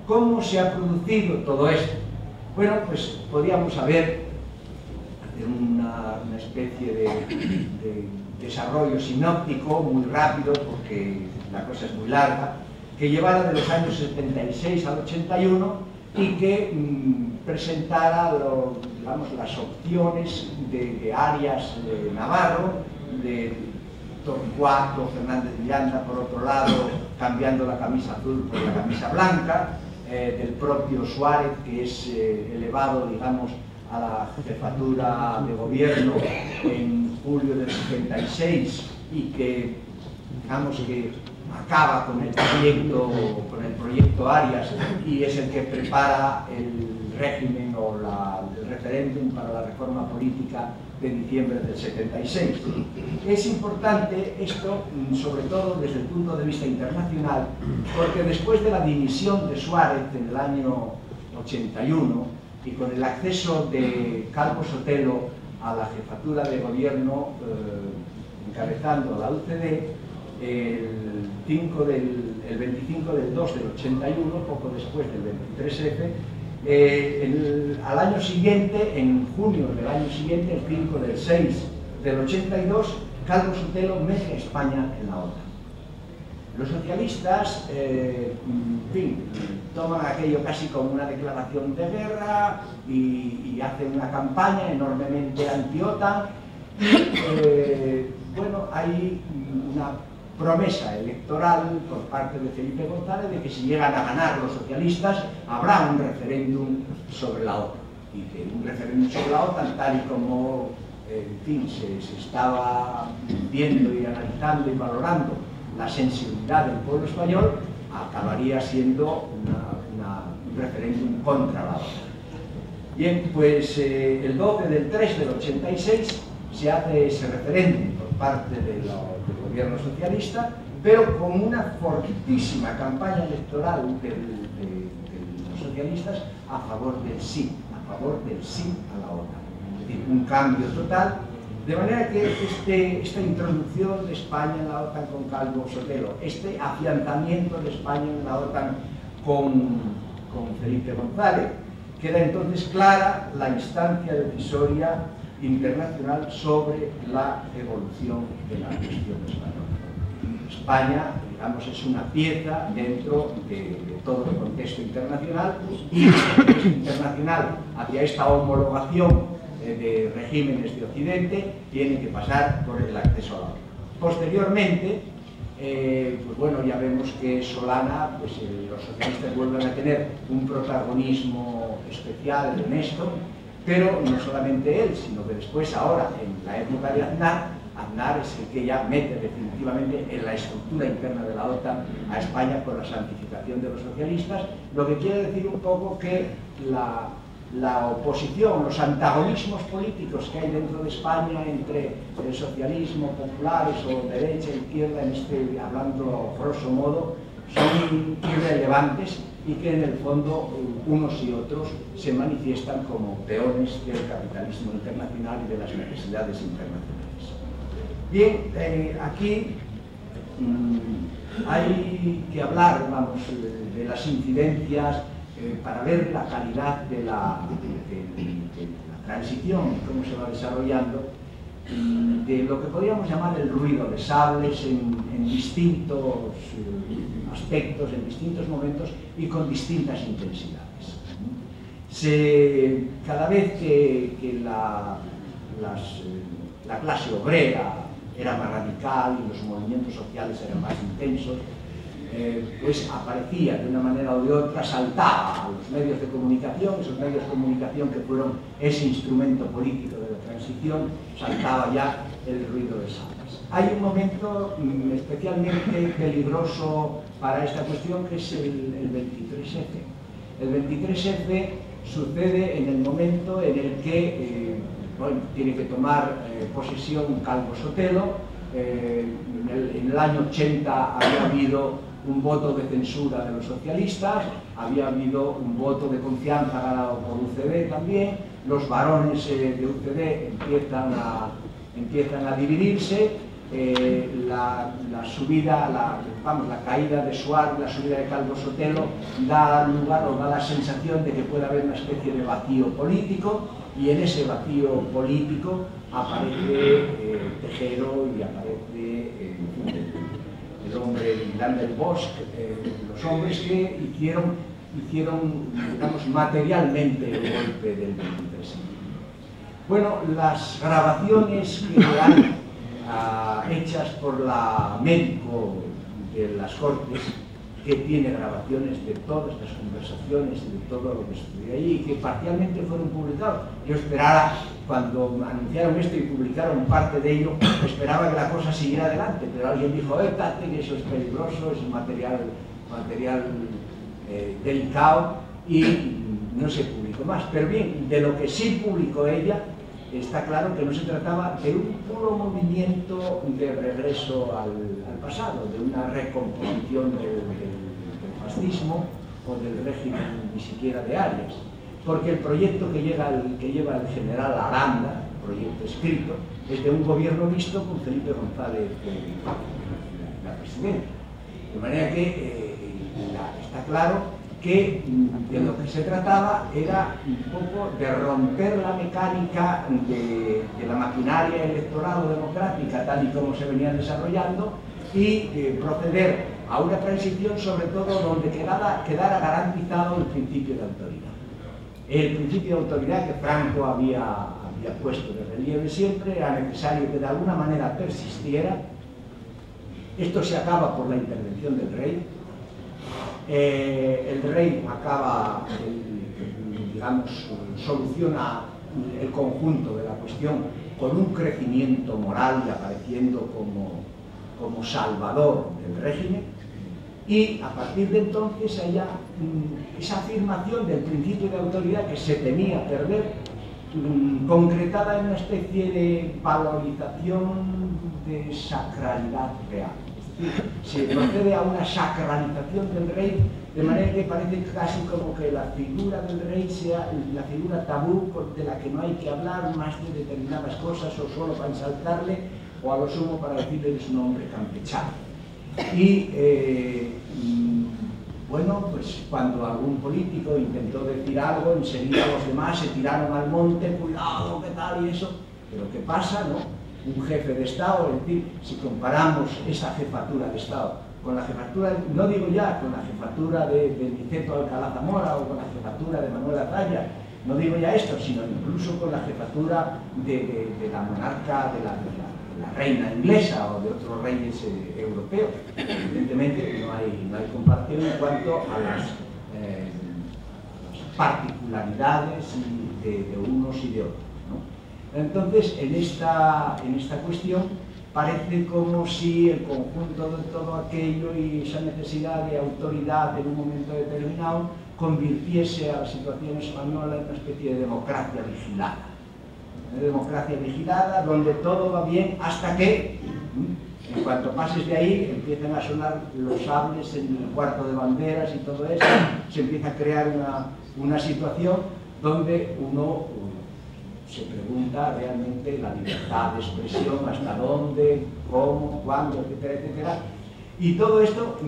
¿Cómo se ha producido todo esto? Bueno, pues podríamos haber una especie de desarrollo sinóptico muy rápido, porque la cosa es muy larga, que llevara de los años 76 al 81 y que presentara digamos, las opciones de Arias Navarro, de Torcuato Fernández Miranda, por otro lado, cambiando la camisa azul por la camisa blanca, del propio Suárez, que es elevado, digamos, a la jefatura de gobierno en julio del 76 y que, digamos, que acaba con el proyecto Arias y es el que prepara el régimen o el referéndum para la reforma política de diciembre del 76. Es importante esto, sobre todo desde el punto de vista internacional, porque después de la dimisión de Suárez en el año 81 y con el acceso de Calvo Sotelo a la jefatura de gobierno encabezando la UCD, el 25 del 2 del 81, poco después del 23F, al año siguiente, en junio del año siguiente, el 5 del 6 del 82, Calvo Sotelo mete a España en la OTAN. Los socialistas, en fin, toman aquello casi como una declaración de guerra y hacen una campaña enormemente anti-OTAN y, bueno, hay una promesa electoral por parte de Felipe González de que si llegan a ganar los socialistas habrá un referéndum sobre la OTAN y que un referéndum sobre la OTAN, tal y como en fin, se estaba viendo y analizando y valorando la sensibilidad del pueblo español, acabaría siendo un referéndum contra la OTAN. Bien, pues el 12 del 3 del 86 se hace ese referéndum por parte del gobierno socialista, pero con una fortísima campaña electoral de los socialistas a favor del sí a la OTAN. Es decir, un cambio total, de manera que esta introducción de España en la OTAN con Calvo Sotelo, este afianzamiento de España en la OTAN con Felipe González, queda entonces clara la instancia decisoria internacional sobre la evolución de la cuestión española. España, digamos, es una pieza dentro de todo el contexto internacional y el contexto internacional hacia esta homologación de regímenes de Occidente tiene que pasar por el acceso a la OTAN. Posteriormente, pues bueno, ya vemos que Solana, pues los socialistas vuelven a tener un protagonismo especial en esto, pero no solamente él, sino que después, ahora, en la época de Aznar es el que ya mete definitivamente en la estructura interna de la OTAN a España con la santificación de los socialistas, lo que quiere decir un poco que la oposición, los antagonismos políticos que hay dentro de España entre el socialismo, populares o derecha e izquierda, hablando grosso modo, son irrelevantes y que en el fondo unos y otros se manifiestan como peones del capitalismo internacional y de las necesidades internacionales. Bien, aquí hay que hablar, vamos, de las incidencias para ver la calidad de la transición, cómo se va desarrollando, de lo que podríamos llamar el ruido de sables en distintos aspectos, en distintos momentos y con distintas intensidades. Cada vez que la clase obrera era más radical y los movimientos sociales eran más intensos, pues aparecía de una manera o de otra, saltaba a los medios de comunicación, esos medios de comunicación que fueron ese instrumento político de la transición, saltaba ya el ruido de sables. Hay un momento especialmente peligroso para esta cuestión, que es el 23F. El 23F sucede en el momento en el que bueno, tiene que tomar posesión Calvo Sotelo. En el año 80 había habido un voto de censura de los socialistas, había habido un voto de confianza ganado por UCD también, los varones de UCD empiezan a dividirse, la subida, la caída de Suárez, la subida de Calvo Sotelo da lugar o da la sensación de que puede haber una especie de vacío político, y en ese vacío político aparece Tejero y aparece el hombre Milán del Bosque, los hombres que hicieron, digamos, materialmente el golpe del 23. Bueno, las grabaciones que dan hechas por la médico de las Cortes, que tiene grabaciones de todas las conversaciones y de todo lo que sucedió allí, y que parcialmente fueron publicados. Yo esperaba, cuando anunciaron esto y publicaron parte de ello, esperaba que la cosa siguiera adelante, pero alguien dijo, tate, que eso es peligroso, es un material delicado, y no se publicó más. Pero bien, de lo que sí publicó ella, está claro que no se trataba de un puro movimiento de regreso al pasado, de una recomposición del fascismo o del régimen ni siquiera de Arias, porque el proyecto que lleva el general Aranda, proyecto escrito, es de un gobierno mixto con Felipe González la presidenta. De manera que está claro que de lo que se trataba era un poco de romper la mecánica de la maquinaria electoral o democrática tal y como se venía desarrollando, y proceder a una transición, sobre todo donde quedara garantizado el principio de autoridad. El principio de autoridad que Franco había puesto de relieve siempre, era necesario que de alguna manera persistiera. Esto se acaba por la intervención del rey. El rey acaba, digamos, soluciona el conjunto de la cuestión con un crecimiento moral y apareciendo como salvador del régimen, y a partir de entonces haya esa afirmación del principio de autoridad que se temía perder, concretada en una especie de valorización de sacralidad real. Se procede a una sacralización del rey, de manera que parece casi como que la figura del rey sea la figura tabú de la que no hay que hablar más de determinadas cosas, o solo para ensalzarle, o a lo sumo para decirle que es un hombre campechano. Y bueno, pues cuando algún político intentó decir algo, enseguida los demás se tiraron al monte, cuidado, qué tal y eso. Pero ¿qué pasa, no? Un jefe de Estado, es decir, si comparamos esa jefatura de Estado con la jefatura, no digo ya con la jefatura de Niceto Alcalá Zamora o con la jefatura de Manuel Azaña, no digo ya esto, sino incluso con la jefatura de la monarca, de la reina inglesa o de otros reyes europeos. Evidentemente no hay comparación en cuanto a las particularidades de unos y de otros, ¿no? Entonces, en esta cuestión parece como si el conjunto de todo aquello y esa necesidad de autoridad en un momento determinado convirtiese a la situación española en una especie de democracia vigilada. Una democracia vigilada donde todo va bien hasta que, en cuanto pases de ahí, empiezan a sonar los sables en el cuarto de banderas y todo eso, se empieza a crear una situación donde uno se pregunta realmente la libertad de expresión, hasta dónde, cómo, cuándo, etcétera, etcétera. Y todo esto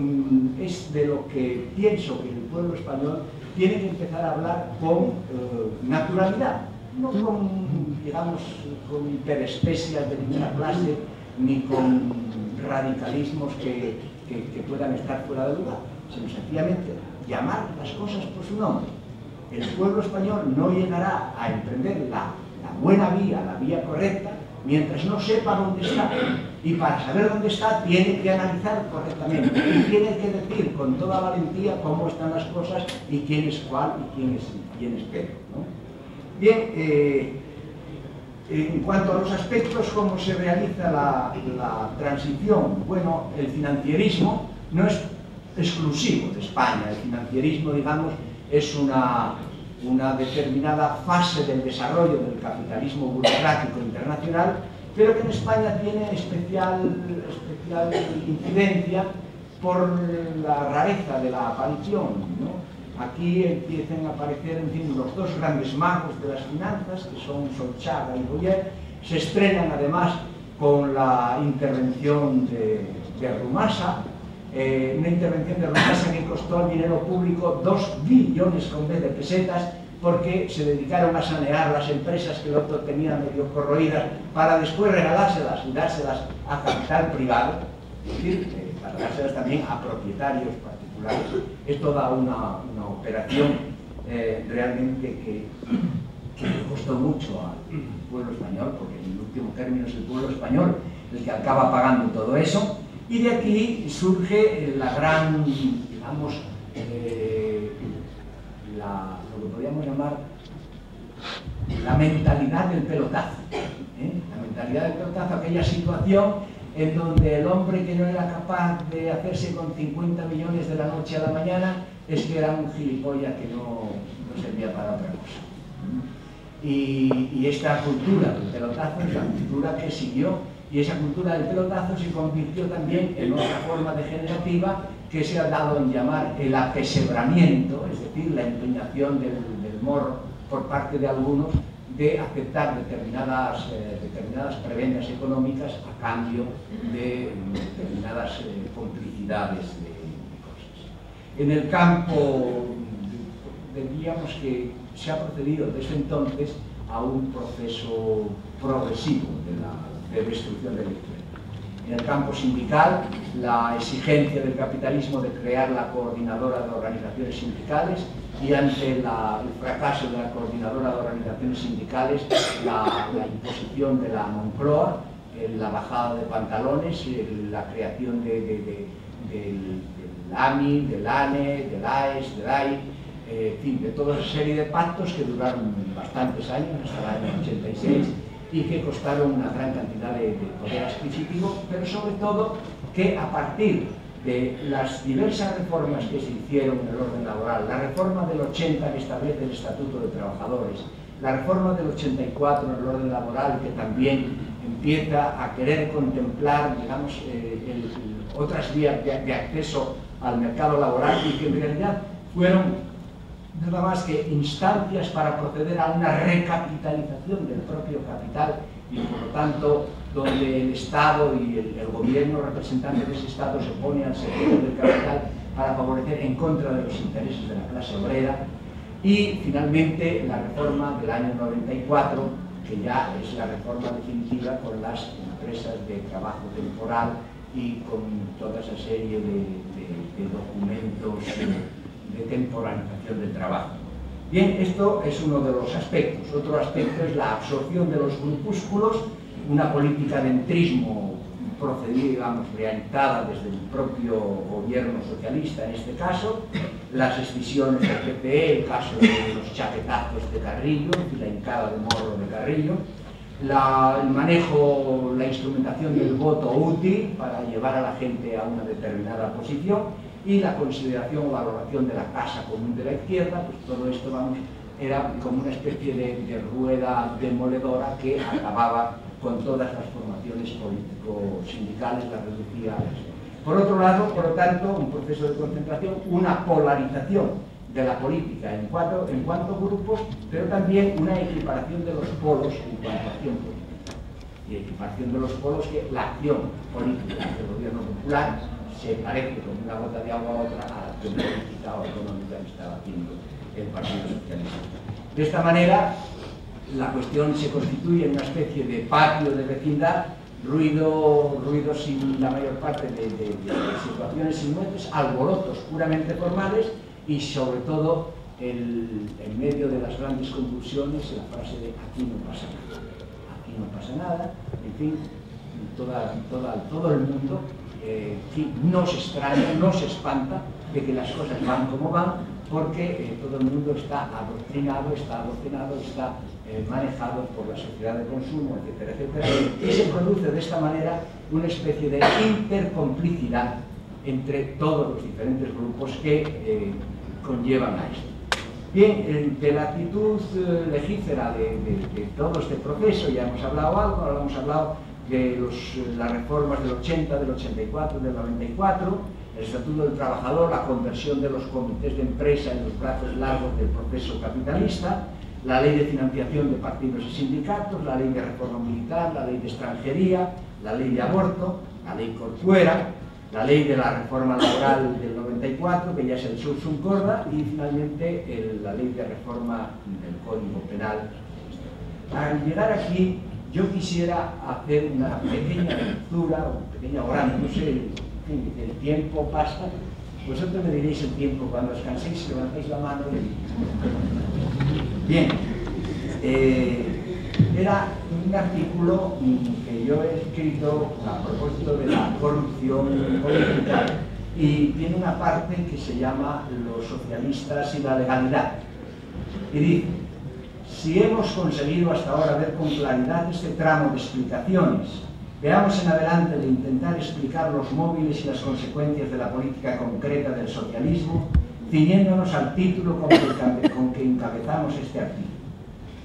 es de lo que pienso que el pueblo español tiene que empezar a hablar con naturalidad, no con, digamos, con hiperespecias de ninguna clase, ni con radicalismos que puedan estar fuera de lugar, sino sencillamente llamar las cosas por su nombre. El pueblo español no llegará a emprender la buena vía, la vía correcta, mientras no sepa dónde está. Y para saber dónde está, tiene que analizar correctamente y tiene que decir con toda valentía cómo están las cosas y quién es cuál y quién es Pedro, ¿no? Bien, en cuanto a los aspectos, cómo se realiza la transición, bueno, el financierismo no es exclusivo de España. El financierismo, digamos, es una determinada fase del desarrollo del capitalismo burocrático internacional, pero que en España tiene especial incidencia por la rareza de la aparición, ¿no? Aquí empiezan a aparecer, en fin, los dos grandes magos de las finanzas, que son Solchaga y Boyer. Se estrenan además con la intervención de Rumasa, una intervención de Rumasa que costó al dinero público 2 billones de pesetas, porque se dedicaron a sanear las empresas que el otro tenía medio corroídas para después regalárselas y dárselas a capital privado, es decir, para dárselas también a propietarios particulares. Es toda una operación realmente que costó mucho al pueblo español, porque en último término es el pueblo español el que acaba pagando todo eso, y de aquí surge la gran, digamos, lo que podríamos llamar la mentalidad del pelotazo. La mentalidad del pelotazo, aquella situación en donde el hombre que no era capaz de hacerse con 50 millones de la noche a la mañana es que era un gilipollas que no servía para otra cosa. Y esta cultura del pelotazo es la cultura que siguió, y esa cultura del pelotazo se convirtió también en otra forma degenerativa que se ha dado en llamar el apesebramiento, es decir, la empeñación del morro por parte de algunos de aceptar determinadas prebendas económicas a cambio de determinadas complicidades de cosas. En el campo, diríamos que se ha procedido desde entonces a un proceso progresivo de destrucción del empleo. En el campo sindical, la exigencia del capitalismo de crear la coordinadora de organizaciones sindicales, y ante el fracaso de la coordinadora de organizaciones sindicales, la imposición de la Moncloa, la bajada de pantalones, la creación del AMI, del ANE, del AES, del AI, en fin, de toda esa serie de pactos que duraron bastantes años, hasta el año 86, y que costaron una gran cantidad de poder adquisitivo, pero sobre todo que a partir de las diversas reformas que se hicieron en el orden laboral, la reforma del 80 que establece el Estatuto de Trabajadores, la reforma del 84 en el orden laboral que también empieza a querer contemplar, digamos, otras vías de acceso al mercado laboral, y que en realidad fueron nada más que instancias para proceder a una recapitalización del propio capital, y por lo tanto donde el Estado y el gobierno representante de ese Estado se pone al servicio del capital para favorecer en contra de los intereses de la clase obrera. Y finalmente la reforma del año 94, que ya es la reforma definitiva con las empresas de trabajo temporal y con toda esa serie de documentos de temporalización del trabajo. Bien, esto es uno de los aspectos. Otro aspecto es la absorción de los grupúsculos, una política de entrismo procedida, digamos, realizada desde el propio gobierno socialista en este caso, las escisiones del PPE, el caso de los chaquetazos de Carrillo y la hincada de morro de Carrillo, el manejo, la instrumentación del voto útil para llevar a la gente a una determinada posición, y la consideración o valoración de la casa común de la izquierda. Pues todo esto, vamos, era como una especie de rueda demoledora que acababa con todas las formaciones político-sindicales, las reducía a eso. Por otro lado, por lo tanto, un proceso de concentración, una polarización de la política en cuanto a grupos, pero también una equiparación de los polos en cuanto a acción política. Y equiparación de los polos, que la acción política del gobierno popular se parece como una gota de agua a otra a la acción política o económica que estaba haciendo el Partido Socialista. De esta manera, la cuestión se constituye en una especie de patio de vecindad, ruido sin la mayor parte de situaciones sin nueces, alborotos puramente formales, y sobre todo en medio de las grandes convulsiones la frase de aquí no pasa nada, aquí no pasa nada. En fin, todo el mundo no se extraña, no se espanta de que las cosas van como van, porque todo el mundo está adoctrinado, está manejado por la sociedad de consumo, etcétera, etcétera, y se produce de esta manera una especie de intercomplicidad entre todos los diferentes grupos que conllevan a esto. Bien, de la actitud legífera de todo este proceso ya hemos hablado algo. Ahora hemos hablado de las reformas del 80, del 84, del 94, el Estatuto del Trabajador, la conversión de los comités de empresa en los brazos largos del proceso capitalista, la ley de financiación de partidos y sindicatos, la ley de reforma militar, la ley de extranjería, la ley de aborto, la ley Corcuera, la ley de la reforma laboral del 94, que ya es el Sursum Corda, y finalmente la ley de reforma del Código Penal. Al llegar aquí, yo quisiera hacer una pequeña lectura, o pequeña orando, no sé, el tiempo pasa, vosotros me diréis el tiempo cuando os canséis, levantéis la mano y... Bien, era un artículo que yo he escrito a propósito de la corrupción política y tiene una parte que se llama Los socialistas y la legalidad. Y dice: si hemos conseguido hasta ahora ver con claridad este tramo de explicaciones, veamos en adelante de intentar explicar los móviles y las consecuencias de la política concreta del socialismo, ciñéndonos al título con que encabezamos este artículo.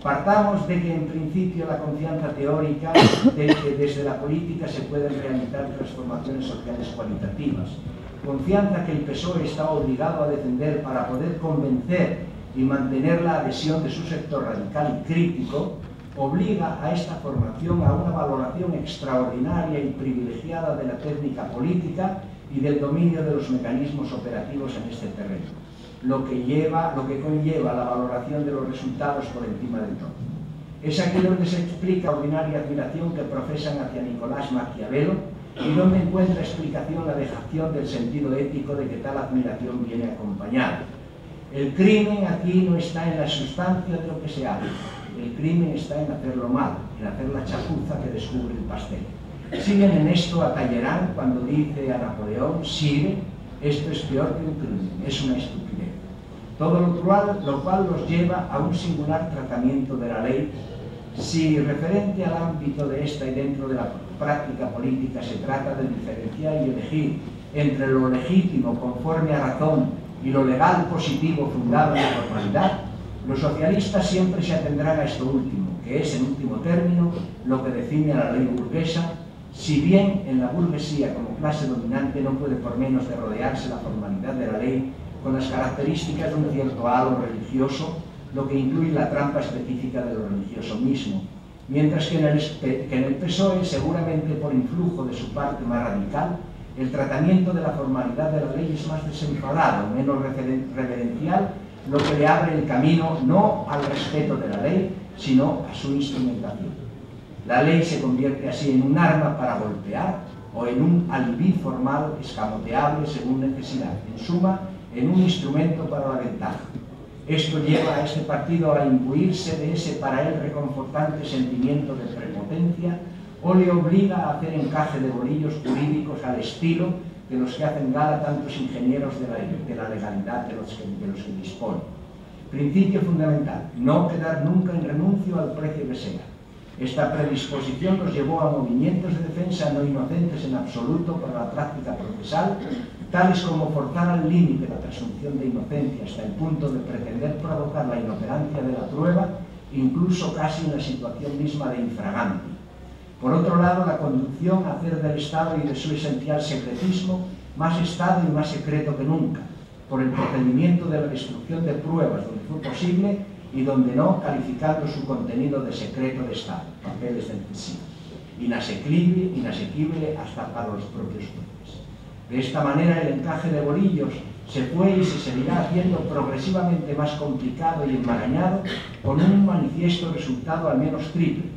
Partamos de que en principio la confianza teórica de que desde la política se pueden realizar transformaciones sociales cualitativas, confianza que el PSOE está obligado a defender para poder convencer y mantener la adhesión de su sector radical y crítico, obliga a esta formación a una valoración extraordinaria y privilegiada de la técnica política y del dominio de los mecanismos operativos en este terreno, lo que conlleva la valoración de los resultados por encima de todo. Es aquí donde se explica la ordinaria admiración que profesan hacia Nicolás Maquiavelo y donde encuentra explicación la dejación del sentido ético de que tal admiración viene acompañada. El crimen aquí no está en la sustancia de lo que se hace, el crimen está en hacerlo mal, en hacer la chapuza que descubre el pastel. Siguen en esto a Talleyrand cuando dice a Napoleón: sigue, esto es peor que un crimen, es una estupidez. Todo lo cual los lleva a un singular tratamiento de la ley. Si referente al ámbito de esta y dentro de la práctica política se trata de diferenciar y elegir entre lo legítimo conforme a razón y lo legal positivo fundado en la formalidad, los socialistas siempre se atendrán a esto último, que es, en último término, lo que define a la ley burguesa, si bien en la burguesía como clase dominante no puede por menos de rodearse la formalidad de la ley con las características de un cierto halo religioso, lo que incluye la trampa específica de lo religioso mismo, mientras que en el PSOE, seguramente por influjo de su parte más radical, el tratamiento de la formalidad de la ley es más desenfadado, menos reverencial, lo que le abre el camino no al respeto de la ley, sino a su instrumentación. La ley se convierte así en un arma para golpear o en un alibí formal escamoteable según necesidad, en suma, en un instrumento para la ventaja. Esto lleva a este partido a imbuirse de ese para él reconfortante sentimiento de prepotencia o le obliga a hacer encaje de bolillos jurídicos al estilo de los que hacen gala tantos ingenieros de la legalidad de los que disponen. Principio fundamental: no quedar nunca en renuncio al precio que sea. Esta predisposición los llevó a movimientos de defensa no inocentes en absoluto para la práctica procesal, tales como forzar al límite la presunción de inocencia hasta el punto de pretender provocar la inoperancia de la prueba, incluso casi en la situación misma de infraganti. Por otro lado, la conducción a hacer del Estado y de su esencial secretismo más Estado y más secreto que nunca, por el procedimiento de la destrucción de pruebas donde fue posible y donde no, calificando su contenido de secreto de Estado, papeles del sí, inasequible hasta para los propios jueces. De esta manera, el encaje de bolillos se fue y se seguirá haciendo progresivamente más complicado y enmarañado, con un manifiesto resultado al menos triple.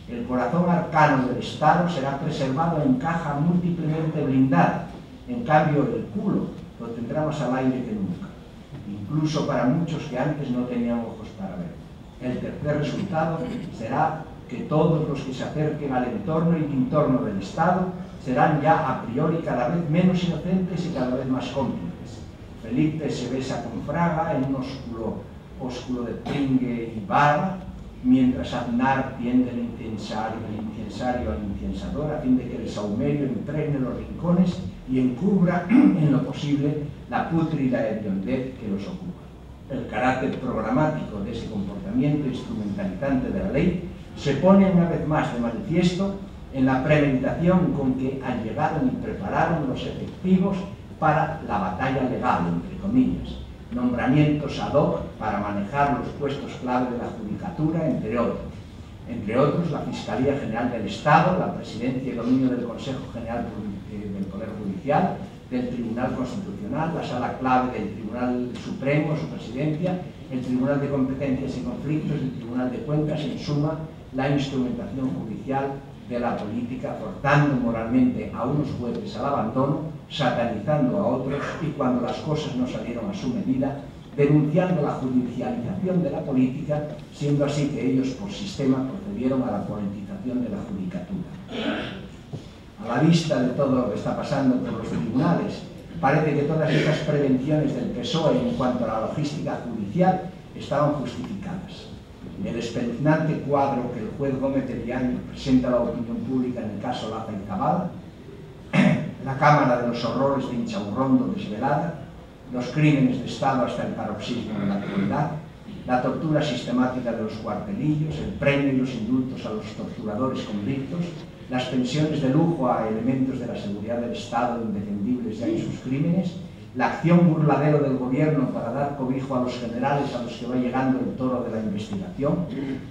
El corazón arcano del Estado será preservado en caja múltiplemente blindada. En cambio, el culo lo tendrá más al aire que nunca, incluso para muchos que antes no tenían ojos para ver. El tercer resultado será que todos los que se acerquen al entorno y entorno del Estado serán ya a priori cada vez menos inocentes y cada vez más cómplices. Felipe se besa con Fraga en un ósculo de pringue y barra, mientras Aznar tiende el incensario al inciensador a fin de que el saumerio impregne los rincones y encubra en lo posible la pútrida hediondez que los ocupa. El carácter programático de ese comportamiento instrumentalizante de la ley se pone una vez más de manifiesto en la premeditación con que allegaron y prepararon los efectivos para la batalla legal, entre comillas, nombramientos ad hoc para manejar los puestos clave de la judicatura, entre otros la Fiscalía General del Estado, la Presidencia y dominio del Consejo General del Poder Judicial, del Tribunal Constitucional, la Sala Clave del Tribunal Supremo, su presidencia, el Tribunal de Competencias y Conflictos, el Tribunal de Cuentas, en suma, la instrumentación judicial de la política, forzando moralmente a unos jueces al abandono, satanizando a otros y, cuando las cosas no salieron a su medida, denunciando la judicialización de la política, siendo así que ellos por sistema procedieron a la politización de la judicatura. A la vista de todo lo que está pasando por los tribunales, parece que todas estas prevenciones del PSOE en cuanto a la logística judicial estaban justificadas. El espeluznante cuadro que el juez Gómez de Villaño presenta a la opinión pública en el caso Laza y Zabala, la Cámara de los Horrores de Inchaurrondo desvelada, los crímenes de Estado hasta el paroxismo de la actualidad, la tortura sistemática de los cuartelillos, el premio y los indultos a los torturadores convictos, las pensiones de lujo a elementos de la seguridad del Estado indefendibles ya en sus crímenes, la acción burladero del gobierno para dar cobijo a los generales a los que va llegando el toro de la investigación,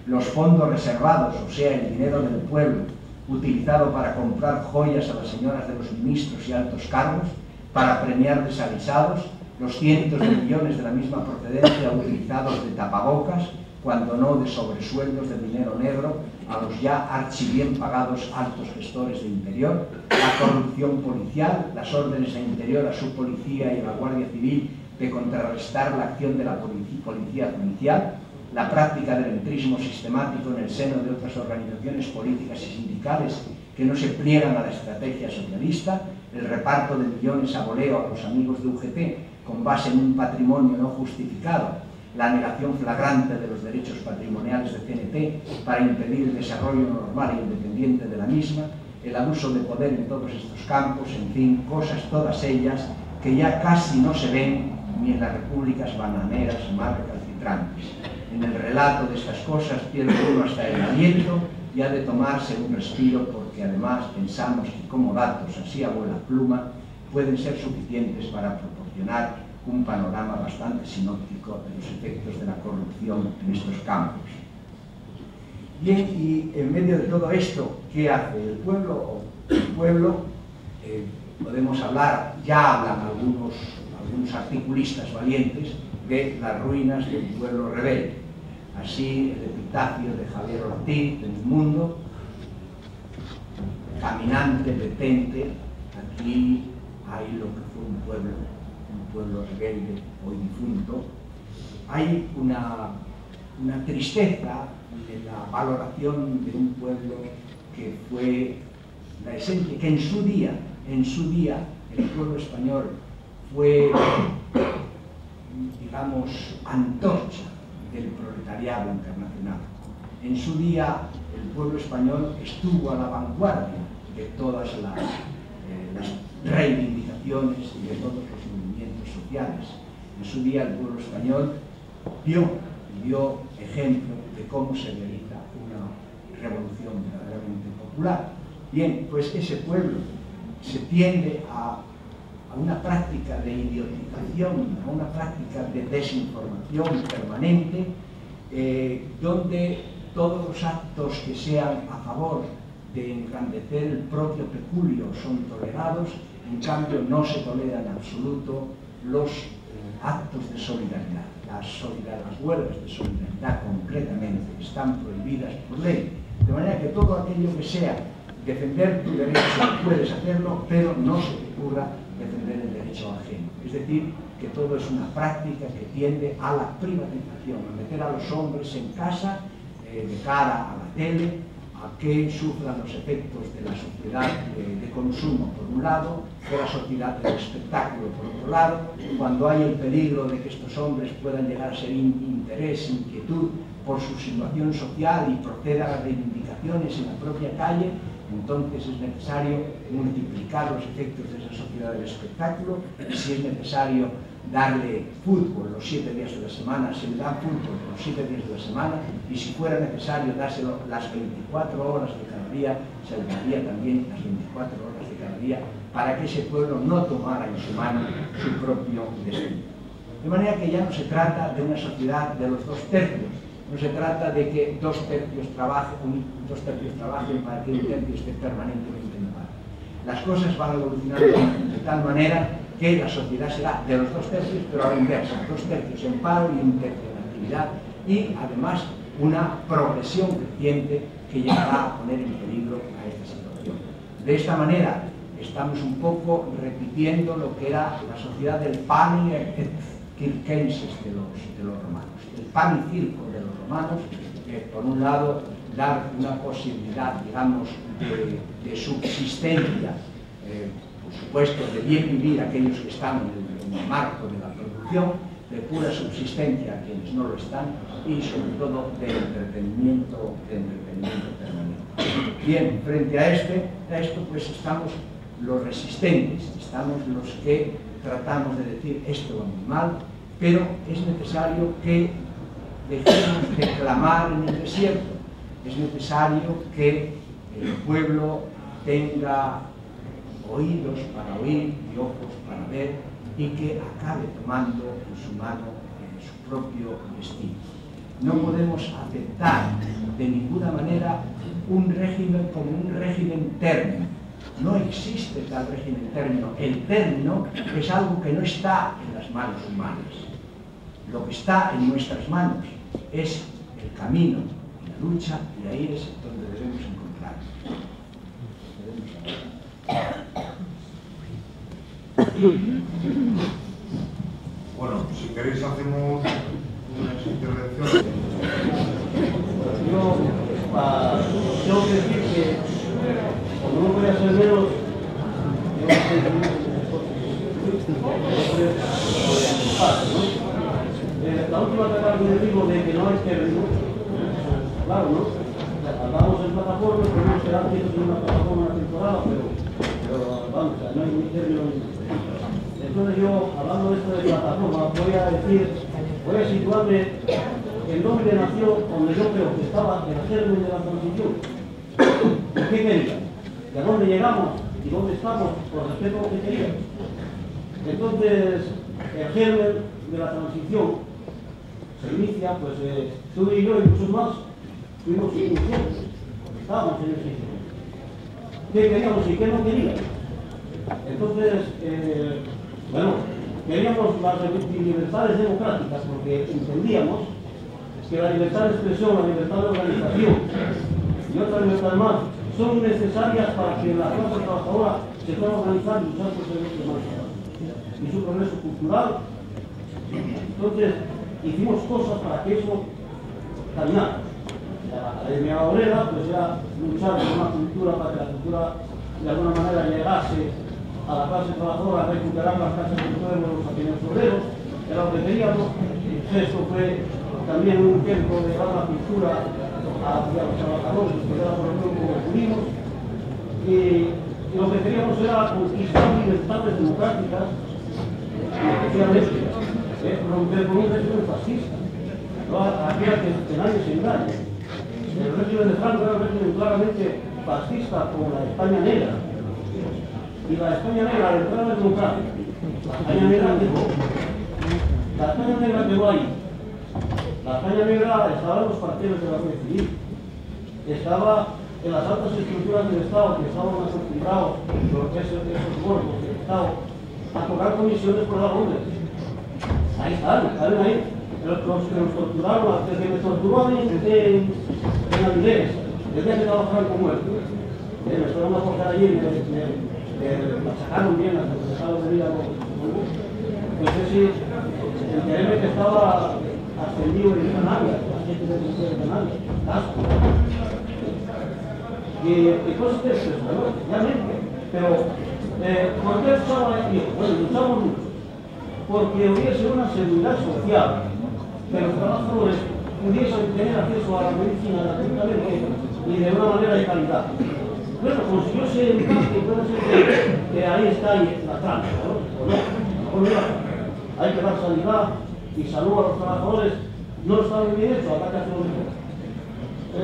los fondos reservados, o sea, el dinero del pueblo, utilizado para comprar joyas a las señoras de los ministros y altos cargos, para premiar desavisados, los cientos de millones de la misma procedencia utilizados de tapabocas, cuando no de sobresueldos de dinero negro, a los ya archibien pagados altos gestores de Interior, la corrupción policial, las órdenes de Interior a su policía y a la Guardia Civil de contrarrestar la acción de la policía judicial, la práctica del entrismo sistemático en el seno de otras organizaciones políticas y sindicales que no se pliegan a la estrategia socialista, el reparto de millones a voleo a los amigos de UGT con base en un patrimonio no justificado, la negación flagrante de los derechos patrimoniales de CNT para impedir el desarrollo normal e independiente de la misma, el abuso de poder en todos estos campos, en fin, cosas todas ellas que ya casi no se ven ni en las repúblicas bananeras más recalcitrantes. En el relato de estas cosas pierde uno hasta el aliento y ha de tomarse un respiro, porque además pensamos que como datos así a vuela pluma pueden ser suficientes para proporcionar un panorama bastante sinóptico de los efectos de la corrupción en estos campos. Bien, y en medio de todo esto, ¿qué hace el pueblo? El pueblo, podemos hablar, ya hablan algunos articulistas valientes de las ruinas de un pueblo rebelde. Así, el epitafio de Javier Ortiz, de Un Mundo: caminante, detente, aquí hay lo que fue un pueblo rebelde, hoy difunto. Hay una tristeza de la valoración de un pueblo que fue la esencia, que en su día el pueblo español fue, digamos, antorcha del proletariado internacional. En su día el pueblo español estuvo a la vanguardia de todas las reivindicaciones y de todos los movimientos sociales. En su día el pueblo español dio ejemplo de cómo se realiza una revolución verdaderamente popular. Bien, pues ese pueblo se tiende a una práctica de idiotización, a una práctica de desinformación permanente, donde todos los actos que sean a favor de engrandecer el propio peculio son tolerados, en cambio no se toleran en absoluto los actos de solidaridad. Las huelgas de solidaridad concretamente están prohibidas por ley, de manera que todo aquello que sea defender tu derecho puedes hacerlo, pero no se te ocurra defender el derecho ajeno. Es decir, que todo es una práctica que tiende a la privatización, a meter a los hombres en casa, de cara a la tele, a que sufran los efectos de la sociedad de consumo por un lado, de la sociedad del espectáculo por otro lado. Cuando hay el peligro de que estos hombres puedan llegar a ser interés, inquietud por su situación social y procedan a reivindicaciones en la propia calle, entonces es necesario multiplicar los efectos de esa sociedad del espectáculo. Si es necesario darle fútbol los 7 días de la semana, se le da fútbol los 7 días de la semana, y si fuera necesario dárselo las 24 horas de cada día, se le daría también las 24 horas de cada día, para que ese pueblo no tomara en su mano su propio destino. De manera que ya no se trata de una sociedad de los 2/3, no se trata de que 2/3 trabajen para que 1/3 esté permanentemente en paro. Las cosas van evolucionando de tal manera que la sociedad será de los 2/3, pero a la inversa, 2/3 en paro y 1/3 en actividad, y además una progresión creciente que llegará a poner en peligro a esta situación. De esta manera estamos un poco repitiendo lo que era la sociedad del pan circenses de los romanos. El pan y circo de los romanos, por un lado, dar una posibilidad, digamos, de subsistencia, por supuesto, de bien vivir a aquellos que están en el marco de la producción, de pura subsistencia a quienes no lo están, y sobre todo de entretenimiento permanente. Bien, frente a esto, pues estamos los resistentes, estamos los que tratamos de decir esto va muy mal, pero es necesario que dejemos de clamar en el desierto, es necesario que el pueblo tenga oídos para oír y ojos para ver, y que acabe tomando en su mano su propio destino. No podemos aceptar de ninguna manera un régimen como un régimen término. No existe tal régimen término. El término es algo que no está en las manos humanas. Lo que está en nuestras manos es el camino y la lucha, y ahí es donde debemos encontrarnos. Bueno, si queréis hacemos unas intervenciones. Yo tengo que decir que, como no voy a ser menos, la última etapa que digo de que no es término, claro, ¿no? Hablamos en plataforma, podemos ser antes en una plataforma, una temporada, pero vamos, no hay ni término ni. Entonces yo, hablando de esto de plataforma, voy a situarme en donde nació, donde yo creo que estaba el germen de la transición. ¿Qué querían? ¿De dónde llegamos y dónde estamos con respecto a lo que queríamos? Entonces, el germen de la transición se inicia, pues tú y yo y muchos más fuimos inconscientes, porque estábamos en ese sitio. ¿Qué queríamos y qué no queríamos? Entonces, bueno, queríamos las libertades democráticas porque entendíamos que la libertad de expresión, la libertad de organización y otras libertades más son necesarias para que la clase trabajadora se pueda organizar y luchar por sus derechos humanos y su progreso cultural. Entonces, hicimos cosas para que eso caminara. La Academia Obrera pues era luchar por una cultura para que la cultura de alguna manera llegase a la clase trabajadora, a recuperar las casas del pueblo, los ateneos obreros, era lo que queríamos. Esto fue también un intento de llevar la cultura hacia los trabajadores, que era por ejemplo como pudimos, y lo que queríamos era conquistar libertades democráticas, y especialmente romper con un régimen fascista. Había que nadie se engañe. El régimen de Franco era un régimen claramente fascista como la España negra. Y la España negra, al entrar en la democracia, la España negra quedó. La España negra quedó ahí. La España negra estaba en los partidos de la Guardia Civil. Estaba en las altas estructuras del Estado que estaban acostumbrados, esos gordos del Estado, a cobrar comisiones por dar hombres. Ahí están ahí. Los que nos torturaron, el que me torturó a mí en Avilés, el día que trabajaban con muertos. Me fueron a coger allí y me sacaron bien hasta que dejaron de vida. Pues ese, el que estaba ascendido en Canarias, la gente de Canarias, Casco. Y cosas de eso, ¿no? Realmente. Pero, ¿por qué estaba aquí? Bueno, luchamos mucho. Porque hubiese una seguridad social, que los trabajadores pudiesen tener acceso a la medicina gratuitamente y de una manera de calidad. Bueno, consiguióse el empate y puede ser que ahí está la trampa, ¿no? O no, hay que dar sanidad y salud a los trabajadores, no estaban bien hecho, ataque a los demás.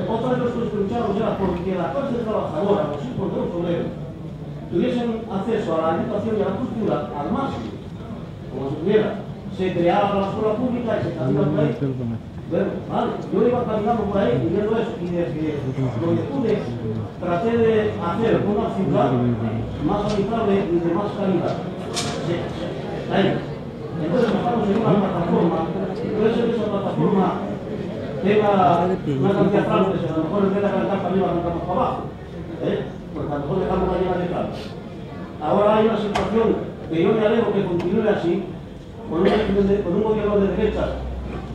Otra de las cosas que luchamos era porque la clase trabajadora, los hijos de los obreros, tuviesen acceso a la educación y a la cultura al máximo, como si pudiera, se creaba la escuela pública y se camina por ahí. Bueno, vale, yo iba caminando por ahí y viendo eso, y desde lo que pude, traté de hacer una ciudad más habitable y de más calidad. Ahí. Entonces estamos en una plataforma, puede ser que esa plataforma tenga una cantidad de fraudes, a lo mejor en vez de arrancar para arriba, arrancamos para abajo, porque a lo mejor dejamos la llena de fraudes. Ahora hay una situación que yo me alegro que continúe así, con un gobierno de derechas,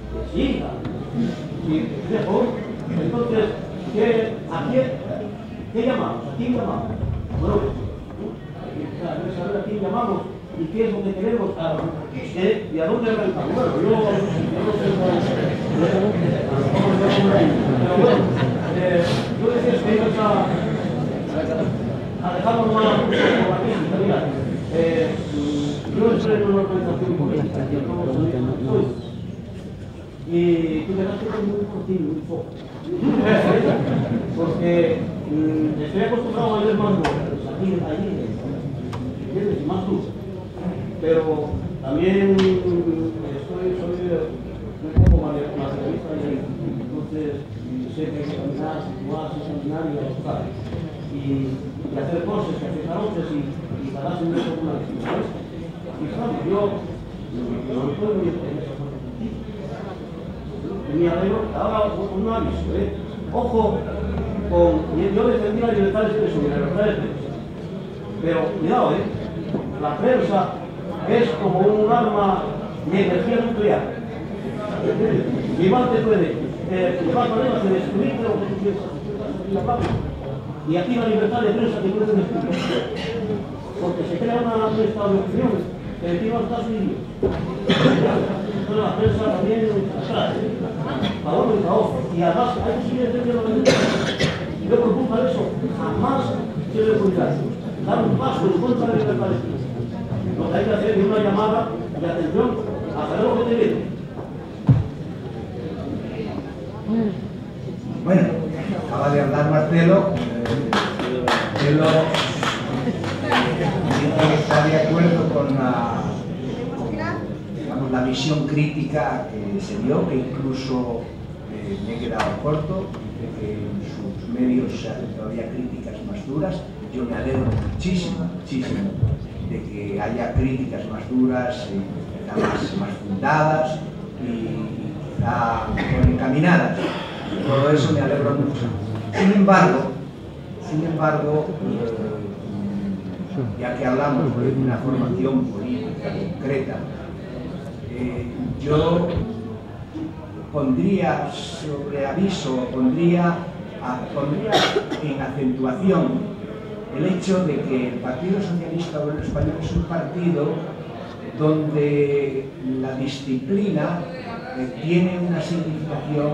que siga, mejor. Entonces, ¿qué llamamos? ¿A quién llamamos? Bueno, hay que saber a quién llamamos y qué es lo que queremos y a dónde arrancamos. Bueno, yo no sé pero bueno, yo decía que ibas a dejarnos más por aquí, mira, yo estoy en una organización política, y tú verás que es muy cortito, muy poco. Porque estoy acostumbrado a ver más números, aquí, allí, ¿entiendes? Más luz. Pero también soy un poco materialista y entonces sé que hay que caminar, situarse, caminar y avanzar. Y hacer cosas, hacer carotes y pararse en eso una vez. Y sabes, yo no puedo ir en esa cosa contigo. Mi alegro, ahora un aviso, ojo yo defendí la libertad de expresión y la libertad de prensa, pero cuidado, la prensa es como un arma de energía nuclear. Igual te puede llevar problemas de destruirte lo que tú piensas. Y aquí la libertad de prensa te puede destruir, porque se crea una estado de opiniones que encima está subiendo. Entonces la prensa también atrás, para uno y para otro. Y además hay que seguir defendiendo la libertad. Yo por culpa de eso jamás quiero publicar. Dar un paso en contra de la libertad de prensa. Lo que hay que hacer es una llamada de atención a saber lo que te viene. Bueno, acaba de hablar Marcelo. Marcelo está de acuerdo con la visión crítica que se dio, que incluso me he quedado corto, de que en sus medios se hacen todavía críticas más duras. Yo me alegro muchísimo de que haya críticas más duras, más fundadas y quizá mejor encaminadas. Todo eso me alegro mucho. Sin embargo, ya que hablamos de una formación política concreta, yo pondría sobre aviso, pondría en acentuación el hecho de que el Partido Socialista Obrero Español es un partido donde la disciplina tiene una significación